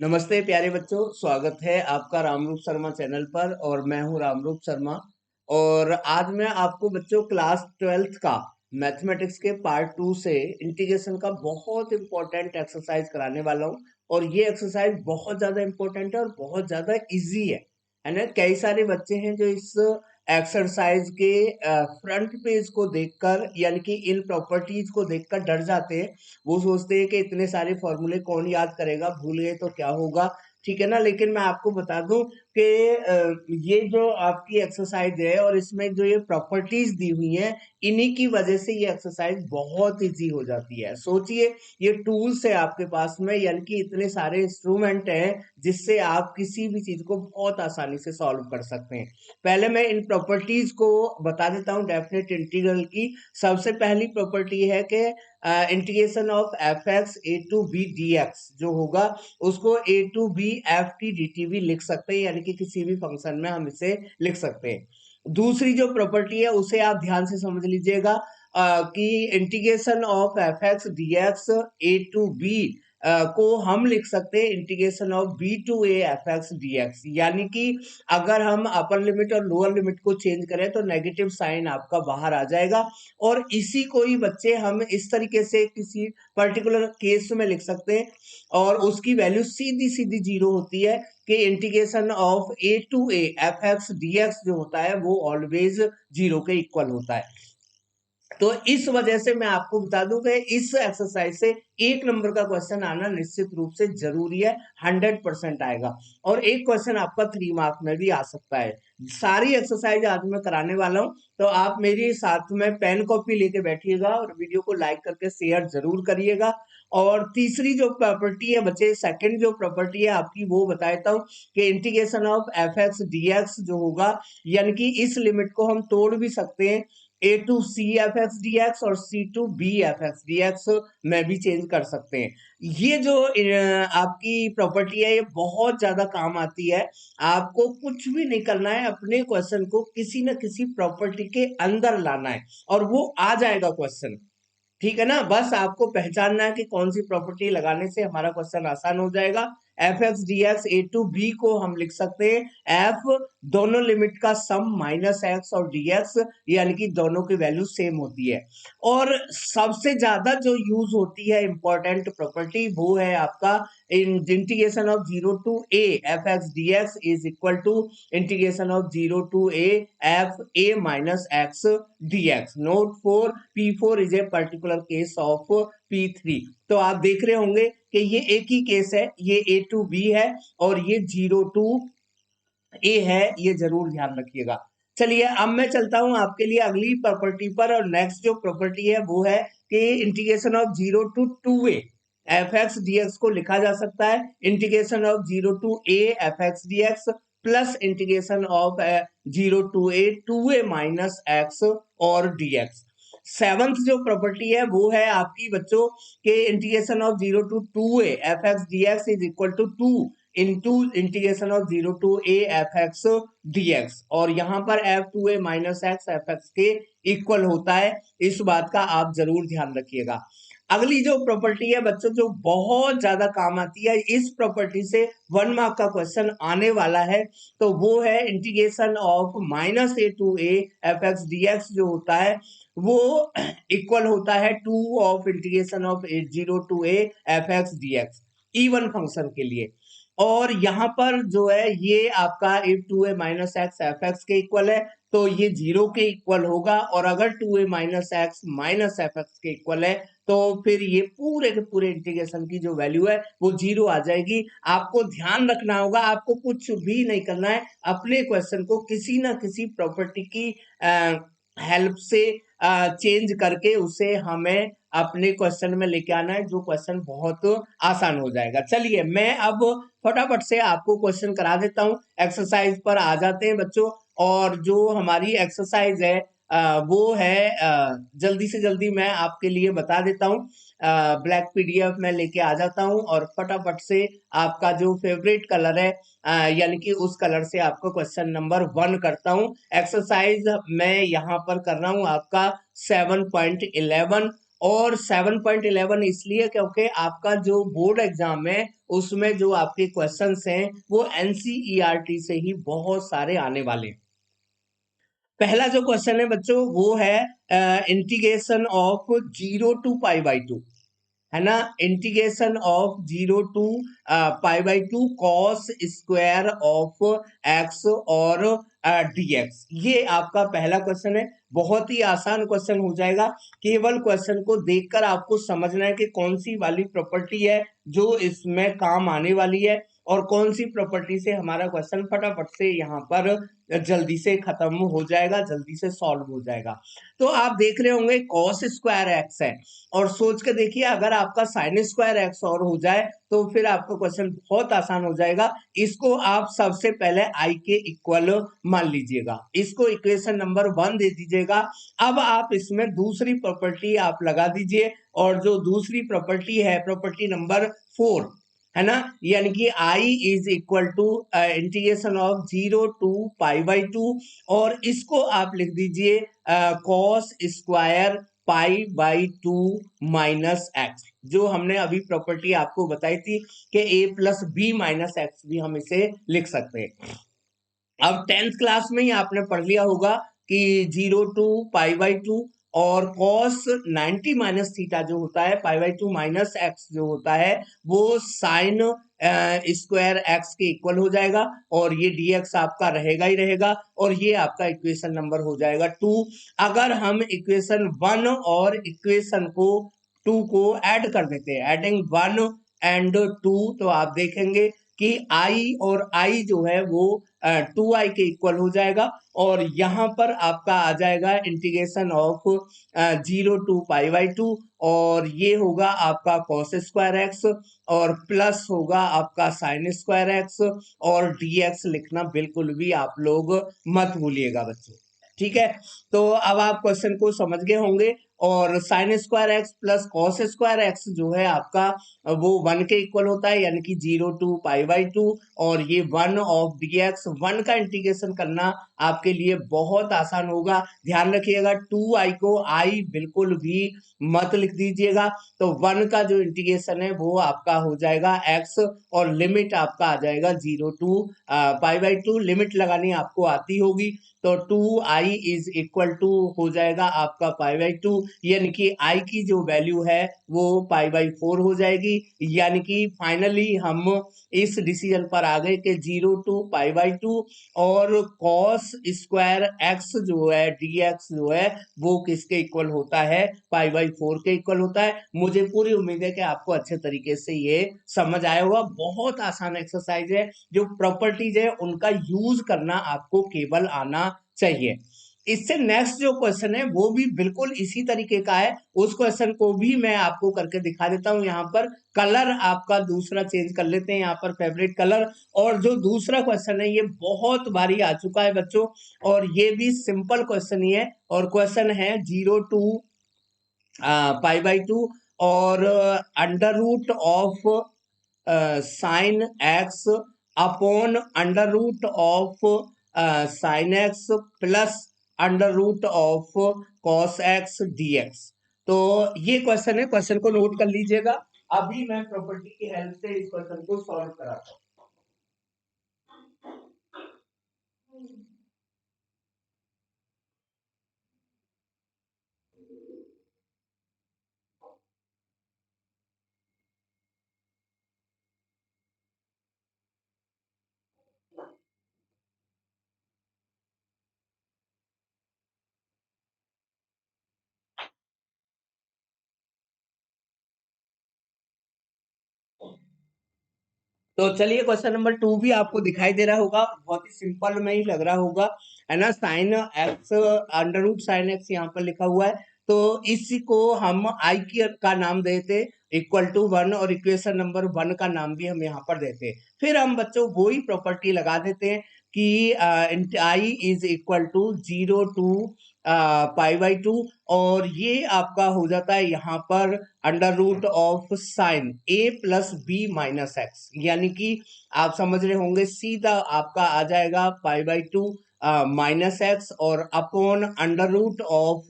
नमस्ते प्यारे बच्चों, स्वागत है आपका रामरूप शर्मा चैनल पर और मैं हूं रामरूप शर्मा। और आज मैं आपको बच्चों क्लास 12th का मैथमेटिक्स के पार्ट 2 से इंटीग्रेशन का बहुत इंपॉर्टेंट एक्सरसाइज कराने वाला हूं। और ये एक्सरसाइज बहुत ज़्यादा इंपॉर्टेंट है और बहुत ज़्यादा इजी है ना। कई सारे बच्चे हैं जो इस एक्सरसाइज के फ्रंट पेज को देखकर यानी कि इन प्रॉपर्टीज को देखकर डर जाते हैं। वो सोचते हैं कि इतने सारे फॉर्मूले कौन याद करेगा, भूल गए तो क्या होगा। ठीक है ना। लेकिन मैं आपको बता दूं कि ये जो आपकी एक्सरसाइज है और इसमें जो ये प्रॉपर्टीज दी हुई हैं, इन्हीं की वजह से ये एक्सरसाइज बहुत इजी हो जाती है। सोचिए, ये टूल्स है आपके पास में, यानी कि इतने सारे इंस्ट्रूमेंट हैं जिससे आप किसी भी चीज को बहुत आसानी से सॉल्व कर सकते हैं। पहले मैं इन प्रॉपर्टीज को बता देता हूं डेफिनेट इंटीग्रल की। सबसे पहली प्रॉपर्टी है कि integration of F X A to B D x जो होगा उसको A to B F T D T भी लिख सकते हैं, यानी कि किसी भी फंक्शन में हम इसे लिख सकते हैं। दूसरी जो प्रॉपर्टी है उसे आप ध्यान से समझ लीजिएगा कि integration of F x D x A to b को हम लिख सकते हैं integration of b to A F x D x. यानी कि अगर हम अपर लिमिट और लोअर लिमिट को चेंज करें तो नेगेटिव साइन आपका बाहर आ जाएगा। और इसी को ही बच्चे हम इस तरीके से किसी पर्टिकुलर केस में लिख सकते हैं और उसकी वैल्यू सीधी सीधी जीरो होती है कि integration of a to A F x D x जो होता है वो ऑलवेज जीरो के इक्वल होता है। तो इस वजह से मैं आपको बता दूं कि इस एक्सरसाइज से एक नंबर का क्वेश्चन आना निश्चित रूप से जरूरी है, 100% आएगा। और एक क्वेश्चन आपका 3 मार्क में भी आ सकता है। सारी एक्सरसाइज आज मैं कराने वाला हूं, तो आप मेरे साथ में पेन कॉपी लेके बैठिएगा और वीडियो को लाइक करके शेयर जरूर करिएगा। और तीसरी जो प्रॉपर्टी है बच्चे, सेकंड जो प्रॉपर्टी है आपकी, वो बता देता हूं कि integration of F x D x जो होगा, यानी कि इस लिमिट को हम तोड़ भी सकते हैं A to C F x D X और C to B F x D X में भी चेंज कर सकते हैं। ये जो आपकी प्रॉपर्टी है ये बहुत ज्यादा काम आती है। आपको कुछ भी नहीं करना है, अपने क्वेश्चन को किसी न किसी प्रॉपर्टी के अंदर लाना है और वो आ जाएगा क्वेश्चन। ठीक है ना। बस आपको पहचानना है कि कौन सी प्रॉपर्टी लगाने से हमारा क्वेश्चन आसान हो जाएगा। F x D x A to b को हम लिख सकते हैं एफ दोनों लिमिट का सम माइनस एक्स और डी एक्स, यानी कि दोनों की वैल्यू सेम होती है। और सबसे ज्यादा जो यूज होती है इंपॉर्टेंट प्रॉपर्टी वो है आपका integration of zero to A F x D x is equal to integration of zero to A f a minus x dx. Note for P4 is a particular case of P3। तो आप देख रहे होंगे कि ये एक ही case है, ये A to B है और ये 0 to A है, ये जरूर ध्यान रखिएगा। चलिए अब मैं चलता हूं आपके लिए अगली प्रॉपर्टी पर। और नेक्स्ट जो प्रॉपर्टी है वो है कि integration of 0 to 2A f x D x को लिखा जा सकता है integration of 0 to A f x D x plus integration of 0 to A 2A minus x और dx। सेवंथ जो प्रॉपर्टी है वो है आपकी बच्चों के integration of 0 to 2A f x D x is equal to 2 into integration of 0 to A f x dx। और यहाँ पर F two A minus X F X के इक्वल होता है, इस बात का आप जरूर ध्यान रखिएगा। अगली जो प्रॉपर्टी है बच्चों जो बहुत ज्यादा काम आती है, इस प्रॉपर्टी से 1 मार्क का क्वेश्चन आने वाला है, तो वो है integration of minus A to A F x D x जो होता है वो इक्वल होता है 2 of integration of 0 to A F x D X even function के लिए। और यहाँ पर जो है ये आपका A to A minus X F X के इक्वल है, तो ये 0 के इक्वल होगा। और अगर 2a minus x minus F X के इक्वल है तो फिर ये पूरे के पूरे इंटीग्रेशन की जो वैल्यू है वो 0 आ जाएगी। आपको ध्यान रखना होगा, आपको कुछ भी नहीं करना है, अपने क्वेश्चन को किसी ना किसी प्रॉपर्टी की हेल्प से चेंज करके उसे हमें अपने क्वेश्चन में लेके आना है, जो क्वेश्चन बहुत आसान हो जाएगा। चलिए मैं अब फटाफट से आपको क्वेश्चन करा देता हूं। एक्सरसाइज पर आ जाते हैं बच्चों। और जो हमारी एक्सरसाइज है वो है जल्दी से जल्दी मैं आपके लिए बता देता हूँ। ब्लैक पीडीएफ में लेके आ जाता हूँ और फटाफट से आपका जो फेवरेट कलर है यानी कि उस कलर से आपको क्वेश्चन नंबर 1 करता हूँ। एक्सरसाइज मैं यहाँ पर कर रहा हूँ आपका 7.11 और 7.11 इसलिए क्योंकि आपका जो बोर्ड एग्जाम है उसमें जो आपके क्वेश्चंस हैं वो एनसीईआरटी से ही बहुत सारे आने वाले हैं। पहला जो क्वेश्चन है बच्चों वो है इंटीग्रेशन ऑफ 0 to π/2, है ना। Integration of 0 to π/2 cos square of X और dx, ये आपका पहला क्वेश्चन है। बहुत ही आसान क्वेश्चन हो जाएगा। केवल क्वेश्चन को देखकर आपको समझना है कि कौन सी वाली प्रॉपर्टी है जो इसमें काम आने वाली है और कौन सी प्रॉपर्टी से हमारा क्वेश्चन फटाफट से यहाँ पर जल्दी से खत्म हो जाएगा, जल्दी से सॉल्व हो जाएगा। तो आप देख रहे होंगे कॉस स्क्वायर एक्स है, और सोच के देखिए अगर आपका साइन स्क्वायर एक्स और हो जाए तो फिर आपका क्वेश्चन बहुत आसान हो जाएगा। इसको आप सबसे पहले आई के इक्वल मान लीजिएगा, इसको इक्वेशन नंबर 1 दे दीजिएगा। अब आप इसमें दूसरी प्रॉपर्टी आप लगा दीजिए, और जो दूसरी प्रॉपर्टी है प्रॉपर्टी नंबर 4, है ना, यानी कि I is equal to integration of 0 to π/2, और इसको आप लिख दीजिए कॉस स्क्वायर π/2 माइनस एक्स, जो हमने अभी प्रॉपर्टी आपको बताई थी कि a+b-x भी हम इसे लिख सकते हैं। अब 10th क्लास में ही आपने पढ़ लिया होगा कि 0 to π/2 और cos 90 माइनस थीटा जो होता है π/2 माइनस एक्स जो होता है वो साइन स्क्वायर एक्स के इक्वल हो जाएगा, और ये dx आपका रहेगा ही रहेगा, और ये आपका इक्वेशन नंबर हो जाएगा 2। अगर हम इक्वेशन 1 और इक्वेशन को 2 को ऐड कर देते हैं, एडिंग 1 एंड 2, तो आप देखेंगे कि i और i जो है वो 2i के इक्वल हो जाएगा, और यहाँ पर आपका आ जाएगा इंटीग्रेशन ऑफ 0 to π/2, और ये होगा आपका कॉस स्क्वायर एक्स, और प्लस होगा आपका साइन स्क्वायर एक्स, और dx लिखना बिल्कुल भी आप लोग मत भूलिएगा बच्चों, ठीक है। तो अब आप क्वेश्चन को समझ गए होंगे, और sine square x plus cos square x जो है आपका वो 1 के इक्वल होता है, यानी कि 0 to π/2, और ये 1 ऑफ dx, 1 का इंटीग्रेशन करना आपके लिए बहुत आसान होगा। ध्यान रखिएगा 2i को i बिल्कुल भी मत लिख दीजिएगा। तो 1 का जो इंटीग्रेशन है वो आपका हो जाएगा x, और लिमिट आपका आ जाएगा 0 to π/2, लिमिट लगानी आपको आती होगी। तो 2i इज इक्वल टू हो जाएगा आपका π/2, यानी कि i की जो वैल्यू है वो π/4 हो जाएगी, यानी कि फाइनली हम इस डिसीजन पर आ गए कि 0 to π/2 और cos स्क्वायर x जो है dx जो है वो किसके इक्वल होता है, π/4 के इक्वल होता है। मुझे पूरी उम्मीद है कि आपको अच्छे तरीके से ये समझ आया होगा। बहुत आसान एक्सरसाइज है, जो प्रॉपर्टीज है उनका यूज करना आपको केवल आना चाहिए। इससे नेक्स्ट जो क्वेश्चन है वो भी बिल्कुल इसी तरीके का है, उस क्वेश्चन को भी मैं आपको करके दिखा देता हूं। यहाँ पर कलर आपका दूसरा चेंज कर लेते हैं, यहाँ पर फेवरेट कलर, और जो दूसरा क्वेश्चन है ये बहुत बारी आ चुका है बच्चों, और ये भी सिंपल क्वेश्चन ही है, और क्वेश्चन है 0 to π/2 और under root of sine x upon under root of sine x plus under root of cos x dx। तो ये क्वेश्चन है, क्वेश्चन को नोट कर लीजिएगा। अभी मैं प्रॉपर्टी की हेल्प से इस क्वेश्चन को सॉल्व कराता हूं। तो चलिए क्वेश्चन नंबर 2 भी आपको दिखाई दे रहा होगा, बहुत ही सिंपल में ही लग रहा होगा, है ना। Sine x under root sine x यहाँ पर लिखा हुआ है, तो इसी को हम आई की का नाम देते इक्वल टू 1, और इक्वेशन नंबर 1 का नाम भी हम यहाँ पर देते हैं। फिर हम बच्चों वही प्रॉपर्टी लगा देते हैं कि I is equal to 0 to π/2, और ये आपका हो जाता है यहाँ पर under root of sign a+b-x, यानी कि आप समझ रहे होंगे सीधा आपका आ जाएगा π/2 माइनस एक्स और upon under root of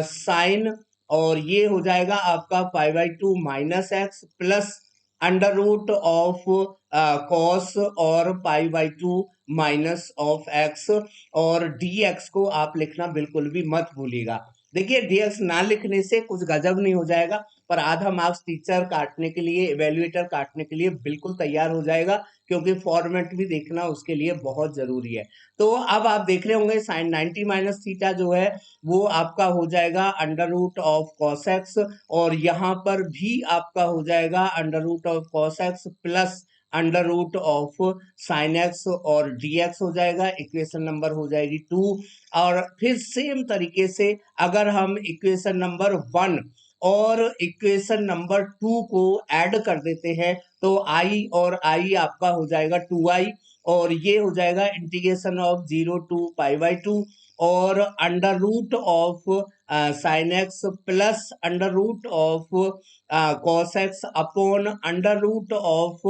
sine और ये हो जाएगा आपका pi by two minus X plus under root of cos और pi by two minus of X, और dx को आप लिखना बिल्कुल भी मत भूलिएगा। देखिए dx ना लिखने से कुछ गजब नहीं हो जाएगा, पर आधा मार्क्स टीचर काटने के लिए, इवेल्युएटर काटने के लिए बिल्कुल तैयार हो जाएगा, क्योंकि फॉर्मेट भी देखना उसके लिए बहुत जरूरी है। तो अब आप देख रहे होंगे साइन 90 माइनस थीटा जो है वो आपका हो जाएगा under root of cos x, और यहाँ पर भी आपका हो जाएगा under root of cos x plus under root of sine x, और dx हो जाएगा, इक्वेशन नंबर हो जाएगी 2। और फिर सेम तरीके से अगर हम इक्वेशन नंबर 1 और इक्वेशन नंबर 2 को ऐड कर देते हैं तो i और i आपका हो जाएगा 2i, और ये हो जाएगा integration of 0 to pi by two, और under root of sine x plus under root of cos X upon under root of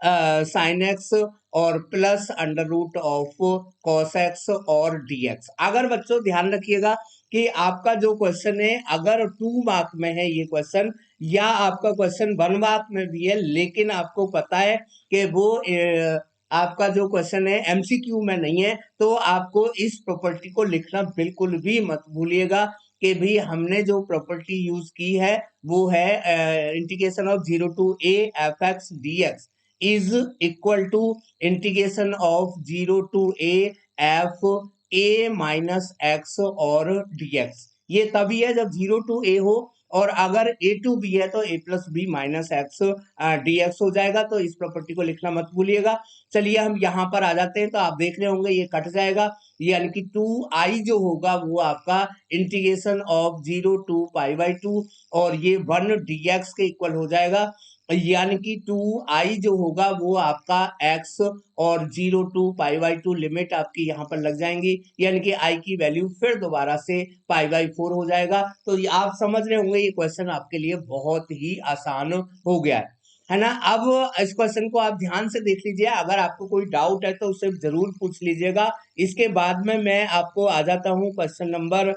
sine x और plus under root of cos x और dx। अगर बच्चों ध्यान रखिएगा कि आपका जो क्वेश्चन है अगर 2 मार्क में है ये क्वेश्चन, या आपका क्वेश्चन 1 मार्क में भी है, लेकिन आपको पता है कि वो आपका जो क्वेश्चन है एमसीक्यू में नहीं है, तो आपको इस प्रॉपर्टी को लिखना बिल्कुल भी मत भूलिएगा कि भी हमने जो प्रॉपर्टी यूज की है वो है integration of 0 to a f x D x is equal to integration of 0 to a f a minus x और dx। ये तभी है जब 0 टू a हो, और अगर a टू b है तो a प्लस बी माइनस एक्स dx हो जाएगा। तो इस प्रॉपर्टी को लिखना मत भूलिएगा। चलिए हम यहाँ पर आ जाते हैं, तो आप देख रहे होंगे ये कट जाएगा, यानी कि 2i जो होगा वो आपका integration of 0 to pi by two, और ये 1 dx के इक्वल हो जाएगा, यानी कि 2i जो होगा वो आपका x, और 0 to pi by two limit आपकी यहाँ पर लग जाएंगी, यानी कि i की वैल्यू फिर दोबारा से पाई बाई 4 हो जाएगा। तो ये आप समझ रहे होंगे ये क्वेश्चन आपके लिए बहुत ही आसान हो गया है ना। अब इस क्वेश्चन को आप ध्यान से देख लीजिए, अगर आपको कोई डाउट है तो उसे जरूर पूछ लीजिएगा। इसके बाद में मैं आपको आ जाता हूँ क्वेश्चन नंबर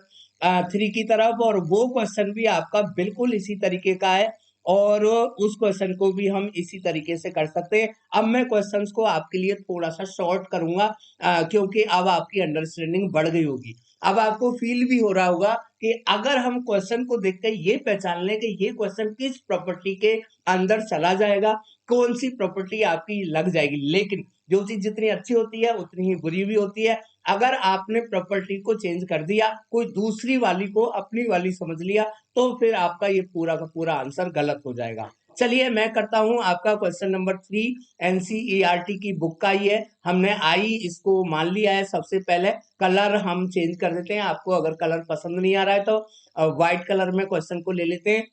3 की तरफ, और वो क्वेश्चन भी आपका बिल्कुल इसी तरीके का है, और उस क्वेश्चन को भी हम इसी तरीके से कर सकते हैं। अब मैं क्वेश्चंस को आपके लिए थोड़ा सा शॉर्ट करूंगा, क्योंकि अब आपकी अंडरस्टैंडिंग बढ़ गई होगी। अब आपको फील भी हो रहा होगा कि अगर हम क्वेश्चन को देखकर ये पहचान लें कि ये क्वेश्चन किस प्रॉपर्टी के अंदर चला जाएगा, कौन सी प्रॉपर्टी आपकी लग जाएगी। लेकिन जो चीज जितनी अच्छी होती है उतनी ही बुरी भी होती है। अगर आपने प्रॉपर्टी को चेंज कर दिया, कोई दूसरी वाली को अपनी वाली समझ लिया, तो फिर आपका ये पूरा का पूरा आंसर गलत हो जाएगा। चलिए मैं करता हूं आपका क्वेश्चन नंबर 3, एनसीईआरटी की बुक का ही है। हमने आई इसको मान लिया है। सबसे पहले कलर हम चेंज कर देते हैं, आपको अगर कलर पसंद नहीं आ रहा है तो व्हाइट कलर में क्वेश्चन को ले लेते हैं।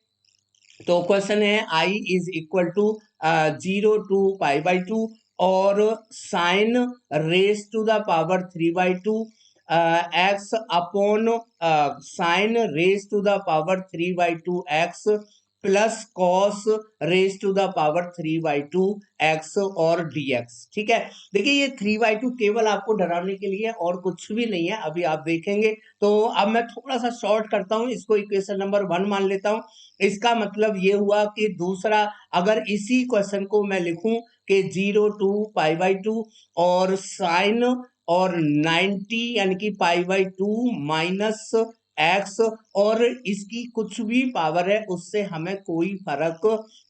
तो क्वेश्चन है i is equal to 0 to pi by two, और sine raise to the power 3 by two X upon sine raise to the power 3 by two X plus cos raise to the power 3 by two X और dx। ठीक है, देखिए ये 3 by to केवल आपको डराने के लिए और कुछ भी नहीं है, अभी आप देखेंगे। तो अब मैं थोड़ा सा शॉर्ट करता हूं, इसको इक्वेशन नंबर 1 मान लेता हूं। इसका मतलब ये हुआ कि दूसरा, अगर इसी क्वेश्चन को मैं लिखूं कि 0 टू पाई बाई टू और साइन और 90 यानी कि पाई बाई टू माइनस एक्स, और इसकी कुछ भी पावर है उससे हमें कोई फर्क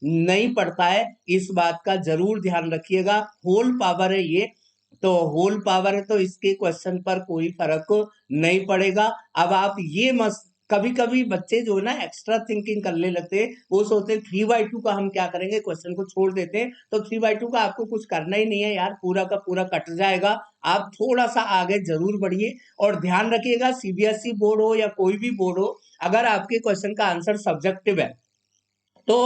नहीं पड़ता है, इस बात का जरूर ध्यान रखिएगा। होल पावर है ये, तो होल पावर है तो इसके क्वेश्चन पर कोई फर्क नहीं पड़ेगा। अब आप ये मत, कभी कभी बच्चे जो है ना एक्स्ट्रा थिंकिंग करने लगते हैं, वो सोचते हैं 3 बाई टू का हम क्या करेंगे, क्वेश्चन को छोड़ देते हैं। तो 3 बाई टू का आपको कुछ करना ही नहीं है यार, पूरा का पूरा कट जाएगा। आप थोड़ा सा आगे जरूर बढ़िए, और ध्यान रखिएगा सीबीएसई बोर्ड हो या कोई भी बोर्ड हो, अगर आपके क्वेश्चन का आंसर सब्जेक्टिव है तो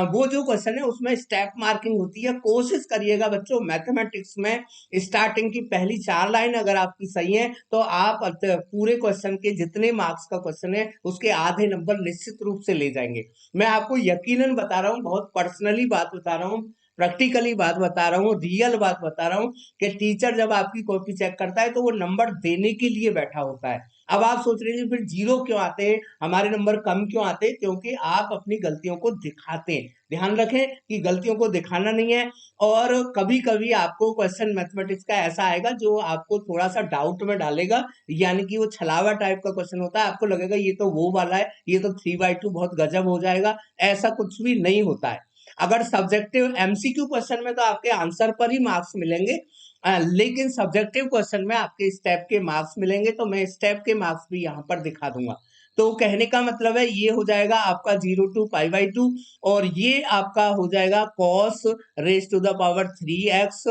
वो जो क्वेश्चन है उसमें स्टेप मार्किंग होती है। कोशिश करिएगा बच्चों मैथमेटिक्स में स्टार्टिंग की पहली 4 लाइन अगर आपकी सही है तो आप पूरे क्वेश्चन के जितने मार्क्स का क्वेश्चन है उसके आधे नंबर निश्चित रूप से ले जाएंगे। मैं आपको यकीनन बता रहा हूँ, बहुत पर्सनली बात बता रहा हूँ। प्रैक्टिकली बात बता रहा हूँ, रियल बात बता रहा हूँ कि टीचर जब आपकी कॉपी चेक करता है तो वो नंबर देने के लिए बैठा होता है। अब आप सोच रहे हैं फिर जीरो क्यों आते हैं, हमारे नंबर कम क्यों आते हैं? क्योंकि आप अपनी गलतियों को दिखाते हैं। ध्यान रखें कि गलतियों को दिखाना नहीं है। और कभी कभी आपको क्वेश्चन मैथमेटिक्स का ऐसा आएगा जो आपको थोड़ा सा डाउट में डालेगा, यानी कि वो छलावा टाइप का क्वेश्चन होता है, आपको लगेगा ये तो वो वाला है, ये तो 3/2 बहुत गजब हो जाएगा। ऐसा कुछ भी नहीं होता है। अगर सब्जेक्टिव एमसीक्यू क्वेश्चन में तो आपके आंसर पर ही मार्क्स मिलेंगे, लेकिन सब्जेक्टिव क्वेश्चन में आपके स्टेप के मार्क्स मिलेंगे, तो मैं स्टेप के मार्क्स भी यहाँ पर दिखा दूंगा। तो कहने का मतलब है ये हो जाएगा आपका 0 to π/2, और ये आपका हो जाएगा cos raise to the power 3x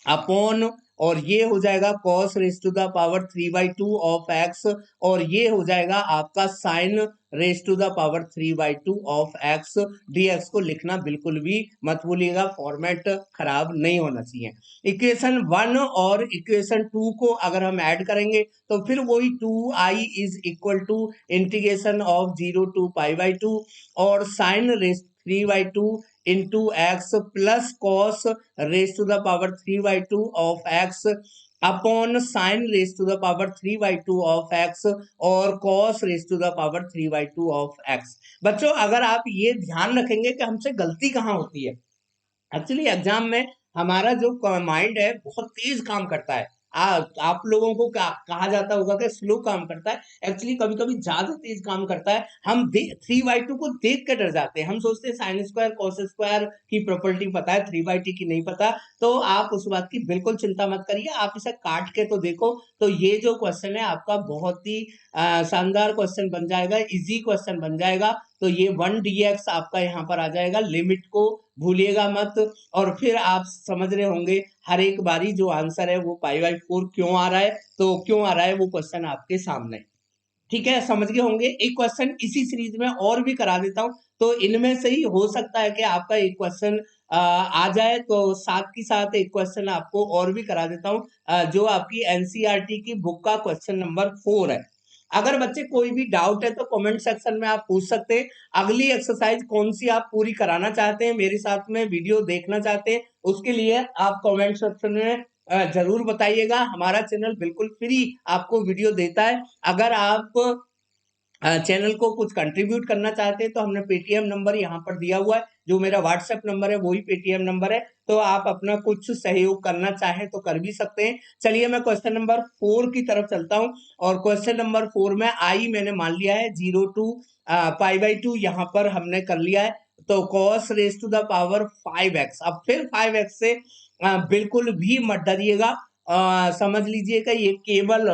upon, और ये हो जाएगा cos raise to the power 3/2 of x, और ये हो जाएगा आपका sin raise to the power 3/2 of x। dx को लिखना बिल्कुल भी मत भूलिएगा, फॉर्मेट खराब नहीं होना चाहिए। इक्वेशन 1 और इक्वेशन 2 को अगर हम ऐड करेंगे तो फिर वही 2i is equal to integration of 0 to π/2 और sin raise 3/2 into X plus cos raise to the power 3/2 of X upon sine raise to the power 3/2 of X और cos raise to the power 3/2 of X. बच्चों अगर आप ये ध्यान रखेंगे कि हमसे गलती कहाँ होती है, एक्चुअली एग्जाम में हमारा जो माइंड है बहुत तेज काम करता है। आप लोगों को कहा जाता होगा कि स्लो काम करता है, एक्चुअली कभी कभी ज्यादा तेज काम करता है। हम 3/2 को देख के डर जाते हैं, हम सोचते हैं साइन स्क्वायर कॉस स्क्वायर की प्रॉपर्टी पता है, 3/2 की नहीं पता। तो आप उस बात की बिल्कुल चिंता मत करिए, आप इसे काट के तो देखो। तो ये जो क्वेश्चन है आपका बहुत ही शानदार क्वेश्चन बन जाएगा, इजी क्वेश्चन बन जाएगा। तो ये 1 dx आपका यहाँ पर आ जाएगा, लिमिट को भूलिएगा मत। और फिर आप समझ रहे होंगे हर एक बारी जो आंसर है वो π/4 क्यों आ रहा है, तो क्यों आ रहा है वो क्वेश्चन आपके सामने। ठीक है, समझ गए होंगे। एक क्वेश्चन इसी सीरीज में और भी करा देता हूं, तो इनमें से ही हो सकता है कि आपका एक क्वेश्चन आ जाए, तो साथ ही साथ एक क्वेश्चन आपको और भी करा देता हूं, जो आपकी एनसीईआरटी की बुक का क्वेश्चन नंबर 4 है। अगर बच्चे कोई भी डाउट है तो कमेंट सेक्शन में आप पूछ सकते हैं। अगली एक्सरसाइज कौन सी आप पूरी कराना चाहते हैं, मेरे साथ में वीडियो देखना चाहते हैं, उसके लिए आप कमेंट सेक्शन में जरूर बताइएगा। हमारा चैनल बिल्कुल फ्री आपको वीडियो देता है। अगर आप चैनल को कुछ कंट्रीब्यूट करना चाहते हैं तो हमने पेटीएम नंबर यहाँ पर दिया हुआ है, जो मेरा व्हाट्सएप नंबर है वही पेटीएम नंबर है। तो आप अपना कुछ सहयोग करना चाहें तो कर भी सकते हैं। चलिए मैं क्वेश्चन नंबर 4 की तरफ चलता हूं, और क्वेश्चन नंबर 4 में आई मैंने मान लिया है 0 to π/2 यहाँ पर हमने कर लिया है। तो cos raise to the power 5x, अब फिर 5x से बिल्कुल भी मत डरिएगा। समझ लीजिएगा ये केवल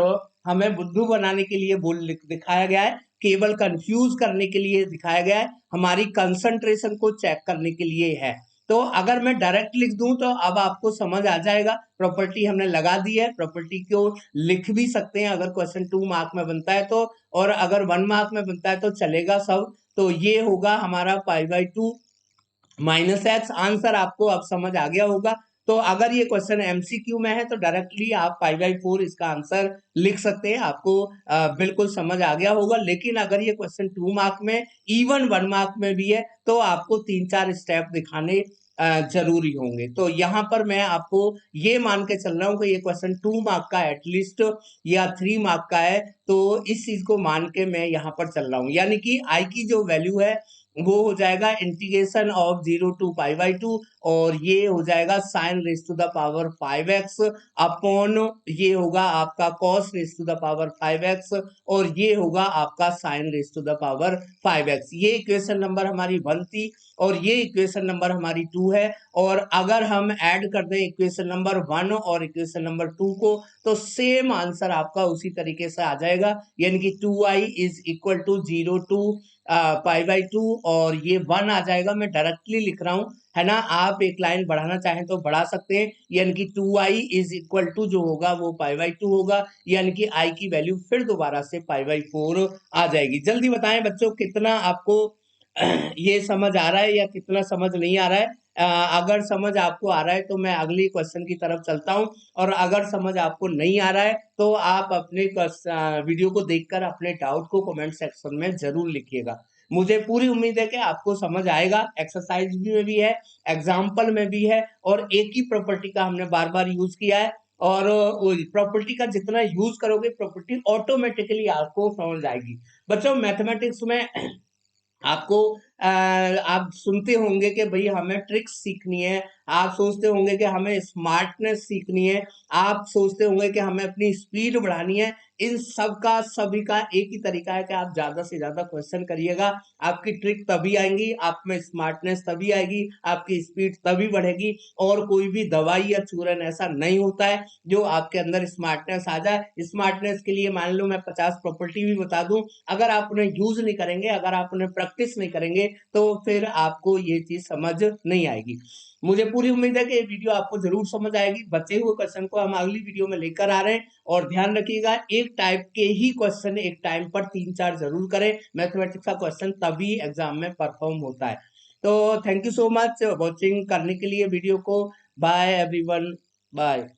हमें बुद्धू बनाने के लिए दिखाया गया है, केवल कंफ्यूज करने के लिए दिखाया गया है, हमारी कंसंट्रेशन को चेक करने के लिए है। तो अगर मैं डायरेक्ट लिख दूं तो अब आपको समझ आ जाएगा, प्रॉपर्टी हमने लगा दी है, प्रॉपर्टी को लिख भी सकते हैं अगर क्वेश्चन 2 मार्क में बनता है तो, और अगर 1 मार्क में बनता है तो चलेगा सब। तो ये होगा हमारा π/2 माइनस एक्स। आंसर आपको अब समझ आ गया होगा। तो अगर ये क्वेश्चन एमसीक्यू में है तो डायरेक्टली आप π/4 इसका आंसर लिख सकते हैं, आपको बिल्कुल समझ आ गया होगा। लेकिन अगर ये क्वेश्चन 2 मार्क में, इवन 1 मार्क में भी है, तो आपको 3-4 स्टेप दिखाने जरूरी होंगे। तो यहाँ पर मैं आपको ये मान के चल रहा हूँ कि ये क्वेश्चन 2 मार्क का एटलीस्ट या 3 मार्क का है, तो इस चीज को मान के मैं यहाँ पर चल रहा हूँ। यानी कि आई की जो वैल्यू है वो हो जाएगा इंटीग्रेशन ऑफ 0 to π/2, और ये हो जाएगा sine raise to the power 5x upon, ये होगा आपका cos raise to the power 5x, और ये होगा आपका sine raise to the power 5x। ये इक्वेशन नंबर हमारी 1 थी और ये इक्वेशन नंबर हमारी 2 है। और अगर हम ऐड कर दें इक्वेशन नंबर 1 और इक्वेशन नंबर 2 को, तो सेम आंसर आपका उसी तरीके से आ जाएगा, यानी कि 2i is equal to 0 to π/2, और ये 1 आ जाएगा। मैं डायरेक्टली लिख रहा हूं, है ना, आप एक लाइन बढ़ाना चाहें तो बढ़ा सकते हैं, यानी कि 2i इज इक्वल टू जो होगा वो π/2 होगा, यानी कि i की वैल्यू फिर दोबारा से π/4 आ जाएगी। जल्दी बताएं बच्चों कितना आपको ये समझ आ रहा है या कितना समझ नहीं आ रहा है। अगर समझ आपको आ रहा है तो मैं अगली क्वेश्चन की तरफ चलता हूं, और अगर समझ आपको नहीं आ रहा है तो आप अपने वीडियो को देखकर अपने डाउट को कमेंट सेक्शन में जरूर लिखिएगा। मुझे पूरी उम्मीद है कि आपको समझ आएगा। एक्सरसाइज में भी है, एग्जाम्पल में भी है, और एक ही प्रॉपर्टी का हमने बार बार यूज किया है। और प्रॉपर्टी का जितना यूज करोगे प्रॉपर्टी ऑटोमेटिकली आपको समझ आएगी। बच्चों मैथमेटिक्स में आपको आप सुनते होंगे कि भाई हमें ट्रिक्स सीखनी है, आप सोचते होंगे कि हमें स्मार्टनेस सीखनी है, आप सोचते होंगे कि हमें अपनी स्पीड बढ़ानी है। इन सब का सभी का एक ही तरीका है कि आप ज्यादा से ज्यादा क्वेश्चन करिएगा, आपकी ट्रिक तभी आएंगी, आप में स्मार्टनेस तभी आएगी, आपकी स्पीड तभी बढ़ेगी। और कोई भी दवाई या चूरन ऐसा नहीं होता है जो आपके अंदर स्मार्टनेस आ जाए। स्मार्टनेस के लिए मान लो मैं 50 प्रॉपर्टी भी बता दूं, अगर आप उन्हें यूज नहीं करेंगे, अगर आप उन्हें प्रैक्टिस नहीं करेंगे, तो फिर आपको ये चीज समझ नहीं आएगी। मुझे पूरी उम्मीद है कि ये वीडियो आपको जरूर समझ आएगी। बचे हुए क्वेश्चन को हम अगली वीडियो में लेकर आ रहे हैं, और ध्यान रखिएगा एक टाइप के ही क्वेश्चन एक टाइम पर 3-4 जरूर करें। मैथमेटिक्स का क्वेश्चन तभी एग्जाम में परफॉर्म होता है। तो thank you so much watching करने के लिए वीडियो को। Bye everyone, bye.